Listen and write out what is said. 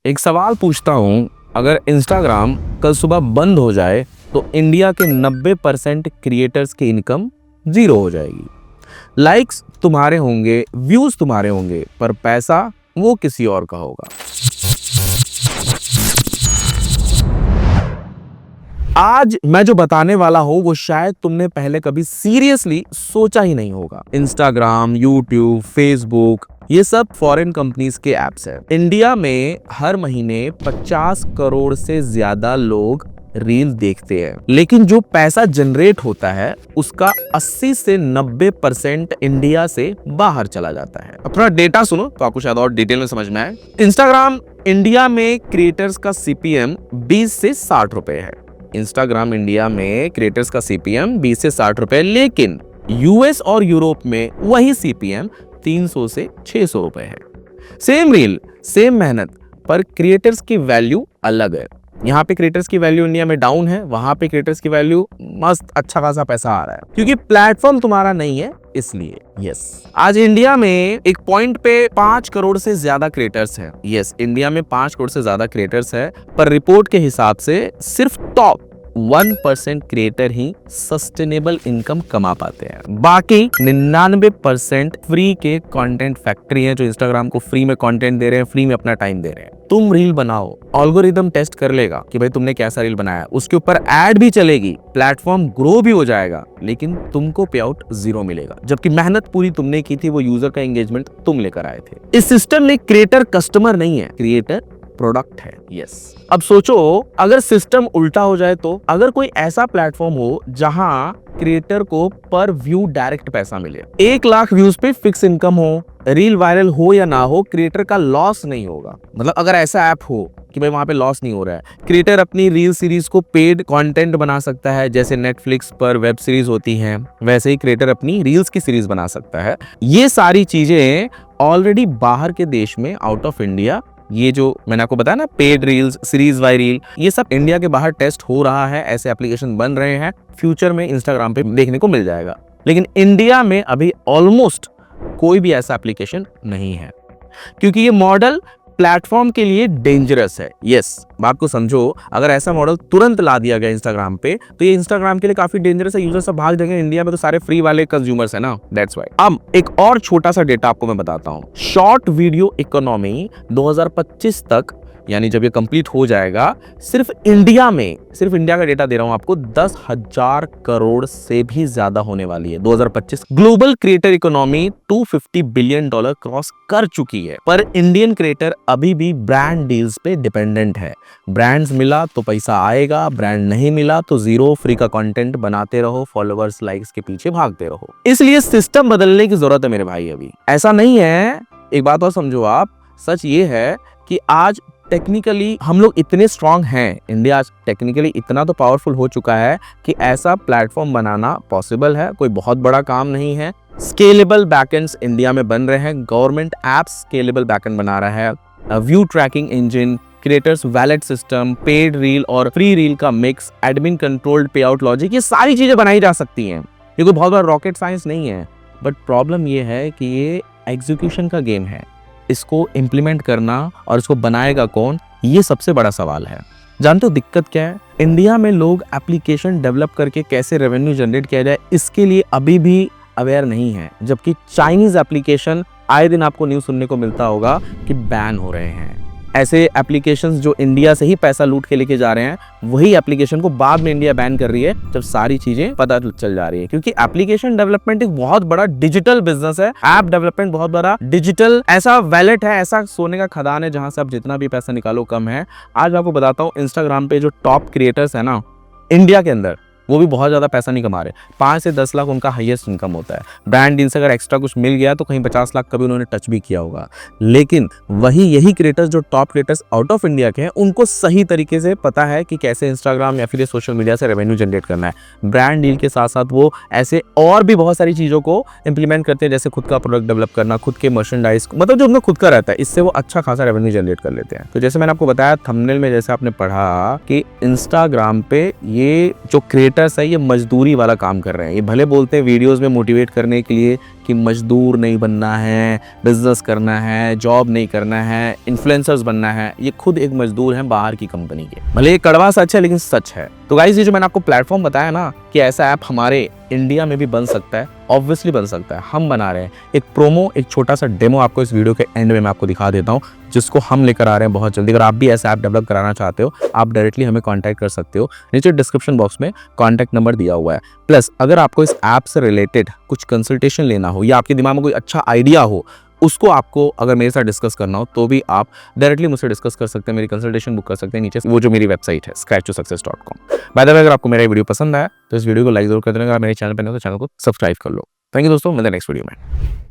एक सवाल पूछता हूँ, अगर इंस्टाग्राम कल सुबह बंद हो जाए तो इंडिया के 90% क्रिएटर्स की इनकम जीरो हो जाएगी। लाइक्स तुम्हारे होंगे, व्यूज तुम्हारे होंगे, पर पैसा वो किसी और का होगा। आज मैं जो बताने वाला हूं वो शायद तुमने पहले कभी सीरियसली सोचा ही नहीं होगा। इंस्टाग्राम, यूट्यूब, फेसबुक, ये सब फॉरेन कंपनीज के एप्स हैं। इंडिया में हर महीने 50 करोड़ से ज्यादा लोग रील देखते हैं, लेकिन जो पैसा जनरेट होता है उसका 80 से 90% इंडिया से बाहर चला जाता है। अपना डेटा सुनो तो आपको शायद और डिटेल में समझ में आए। इंस्टाग्राम इंडिया में क्रिएटर्स का सीपीएम 20 से 60 रुपए है। इंस्टाग्राम इंडिया में क्रिएटर्स का सीपीएम 20 से 60 रुपए, लेकिन यूएस और यूरोप में वही सीपीएम 300 से 600 रुपए है। सेम रील, सेम मेहनत, पर क्रिएटर्स की वैल्यू अलग है। यहाँ पे क्रिएटर्स की वैल्यू इंडिया में डाउन है, वहां पे क्रिएटर्स की वैल्यू मस्त अच्छा खासा पैसा आ रहा है, क्योंकि प्लेटफॉर्म तुम्हारा नहीं है इसलिए। यस, आज इंडिया में एक पॉइंट पे 5 करोड़ से ज्यादा क्रिएटर्स हैं। यस, इंडिया में 5 करोड़ से ज्यादा क्रिएटर्स है, पर रिपोर्ट के हिसाब से सिर्फ टॉप 1% क्रिएटर ही सस्टेनेबल इनकम कमा पाते हैं। बाकी 99% फ्री के कंटेंट फैक्ट्री हैं, जो इंस्टाग्राम को फ्री में कंटेंट दे रहे हैं, फ्री में अपना टाइम दे रहे हैं। तुम रील बनाओ, एल्गोरिदम टेस्ट कर लेगा कि भाई तुमने कैसा रील बनाया, उसके ऊपर ऐड भी चलेगी, प्लेटफॉर्म ग्रो भी हो जाएगा, लेकिन तुमको पे आउट 0 मिलेगा, जबकि मेहनत पूरी तुमने की थी, वो यूजर का एंगेजमेंट तुम लेकर आए थे। इस सिस्टम में क्रिएटर कस्टमर नहीं है, क्रिएटर प्रोडक्ट है। यस, अब सोचो अगर सिस्टम उल्टा हो जाए तो, अगर कोई ऐसा प्लेटफॉर्म हो जहां क्रिएटर को पर व्यू डायरेक्ट पैसा मिले, 1 लाख व्यूज पे फिक्स इनकम हो, रील वायरल हो या ना हो, क्रिएटर का लॉस नहीं होगा। मतलब अगर ऐसा ऐप हो कि भाई वहां पे लॉस नहीं हो रहा है, क्रिएटर अपनी रील सीरीज को पेड कंटेंट बना सकता है, जैसे नेटफ्लिक्स पर वेब सीरीज होती हैं, वैसे ही क्रिएटर अपनी रील्स की सीरीज बना सकता है। ये सारी चीजें ऑलरेडी बाहर के देश में, आउट ऑफ इंडिया, ये जो मैंने आपको बताया ना, paid reels, series by reel, ये सब इंडिया के बाहर टेस्ट हो रहा है, ऐसे एप्लीकेशन बन रहे हैं, फ्यूचर में इंस्टाग्राम पे देखने को मिल जाएगा। लेकिन इंडिया में अभी ऑलमोस्ट कोई भी ऐसा एप्लीकेशन नहीं है, क्योंकि ये मॉडल प्लेटफॉर्म के लिए डेंजरस है। यस, बात को समझो, अगर ऐसा मॉडल तुरंत ला दिया गया इंस्टाग्राम पे तो ये इंस्टाग्राम के लिए काफी डेंजरस है। यूजर सब भाग जाएंगे, इंडिया में तो सारे फ्री वाले कंज्यूमर्स है ना, दैट्स व्हाई। अब एक और छोटा सा डेटा आपको मैं बताता हूँ। शॉर्ट वीडियो इकोनॉमी 2025 तक, यानी जब ये कंप्लीट हो जाएगा, सिर्फ इंडिया में, सिर्फ इंडिया का डेटा दे रहा हूं आपको, 10,000 करोड़ से भी ज्यादा होने वाली है 2025। Global creator economy $250 billion cross कर चुकी है, पर इंडियन क्रिएटर अभी भी ब्रांड डील्स पे डिपेंडेंट है। ब्रांड्स मिला तो पैसा आएगा, ब्रांड नहीं मिला तो जीरो। फ्री का कंटेंट बनाते रहो, फॉलोवर्स, लाइक्स के पीछे भागते रहो। इसलिए सिस्टम बदलने की जरूरत है मेरे भाई। अभी ऐसा नहीं है, एक बात और समझो आप, सच ये है कि आज टेक्निकली हम लोग इतने स्ट्रांग हैं, इंडिया आज टेक्निकली इतना तो पावरफुल हो चुका है कि ऐसा प्लेटफॉर्म बनाना पॉसिबल है, कोई बहुत बड़ा काम नहीं है। स्केलेबल बैकएंड्स इंडिया में बन रहे हैं, गवर्नमेंट एप्स स्केलेबल बैकएंड बना रहा है, view tracking engine, creators wallet system, paid reel और फ्री रील का मिक्स, admin controlled payout logic, ये सारी चीजें बनाई जा सकती हैं। ये कोई बहुत बड़ा रॉकेट साइंस नहीं है, बट प्रॉब्लम ये है कि ये एग्जीक्यूशन का गेम है। इसको इम्प्लीमेंट करना और इसको बनाएगा कौन, ये सबसे बड़ा सवाल है। जानते हो दिक्कत क्या है? इंडिया में लोग एप्लीकेशन डेवलप करके कैसे रेवेन्यू जनरेट किया जाए, इसके लिए अभी भी अवेयर नहीं है, जबकि चाइनीज एप्लीकेशन आए दिन आपको न्यूज़ सुनने को मिलता होगा कि बैन हो रहे हैं। ऐसे एप्लीकेशंस जो इंडिया से ही पैसा लूट के लेके जा रहे हैं, वही एप्लीकेशन को बाद में इंडिया बैन कर रही है, जब सारी चीजें पता चल जा रही है। क्योंकि एप्लीकेशन डेवलपमेंट एक बहुत बड़ा डिजिटल बिजनेस है, ऐप डेवलपमेंट बहुत बड़ा डिजिटल ऐसा वैलेट है, ऐसा सोने का खदान है जहां से आप जितना भी पैसा निकालो कम है। आज आपको बताता हूँ, इंस्टाग्राम पे जो टॉप क्रिएटर्स है ना इंडिया के अंदर, वो भी बहुत ज़्यादा पैसा नहीं कमा रहे। 5 से 10 लाख उनका हाईएस्ट इनकम होता है। ब्रांड डील से अगर एक्स्ट्रा कुछ मिल गया तो कहीं 50 लाख कभी उन्होंने टच भी किया होगा। लेकिन वही यही क्रिएटर्स जो top creators out of India के हैं, उनको सही तरीके से पता है कि कैसे इंस्टाग्राम या फिर सोशल मीडिया से रेवेन्यू जनरेट करना है। ब्रांड डील के साथ साथ वो ऐसे और भी बहुत सारी चीज़ों को इंप्लीमेंट करते हैं, जैसे खुद का प्रोडक्ट डेवलप करना, खुद के मर्चेंडाइज, मतलब जो उनका खुद का रहता है, इससे वो अच्छा खासा रेवेन्यू जनरेट कर लेते हैं। तो जैसे मैंने आपको बताया थंबनेल में, जैसे आपने पढ़ा कि इंस्टाग्राम पे ये जो क्रिएटर क्रिएटर्स है ये मजदूरी वाला काम कर रहे हैं। ये भले बोलते हैं वीडियोस में मोटिवेट करने के लिए कि मजदूर नहीं बनना है, बिजनेस करना है, जॉब नहीं करना है, इन्फ्लुएंसर्स बनना है। ये खुद एक मजदूर हैं बाहर की कंपनी के। भले ये कड़वा सच है लेकिन सच है। तो गाइस ये जो मैंने आपको प्लेटफॉर्म बताया ना कि ऐसा ऐप हमारे इंडिया में भी बन सकता है, ऑब्वियसली बन सकता है, हम बना रहे हैं। एक प्रोमो, एक छोटा सा डेमो आपको इस वीडियो के एंड में मैं आपको दिखा देता हूँ, जिसको हम लेकर आ रहे हैं बहुत जल्दी। अगर आप भी ऐसा ऐप डेवलप कराना चाहते हो, आप डायरेक्टली हमें कांटेक्ट कर सकते हो। नीचे डिस्क्रिप्शन बॉक्स में कांटेक्ट नंबर दिया हुआ है। प्लस अगर आपको इस ऐप से रिलेटेड कुछ कंसल्टेशन लेना हो या आपके दिमाग में कोई अच्छा आइडिया हो, उसको आपको अगर मेरे साथ डिस्कस करना हो तो भी आप डायरेक्टली मुझसे डिस्कस कर सकते हैं, मेरी कंसल्टेशन बुक कर सकते हैं। नीचे वो जो मेरी वेबसाइट है scratch2success.com। बाय द वे अगर आपको मेरा वीडियो पसंद आया तो इस वीडियो को लाइक जरूर कर देना। अगर मेरे चैनल पर नहीं हो तो चैनल को सब्सक्राइब कर लो। थैंक यू दोस्तों, मिलते हैं नेक्स्ट वीडियो में।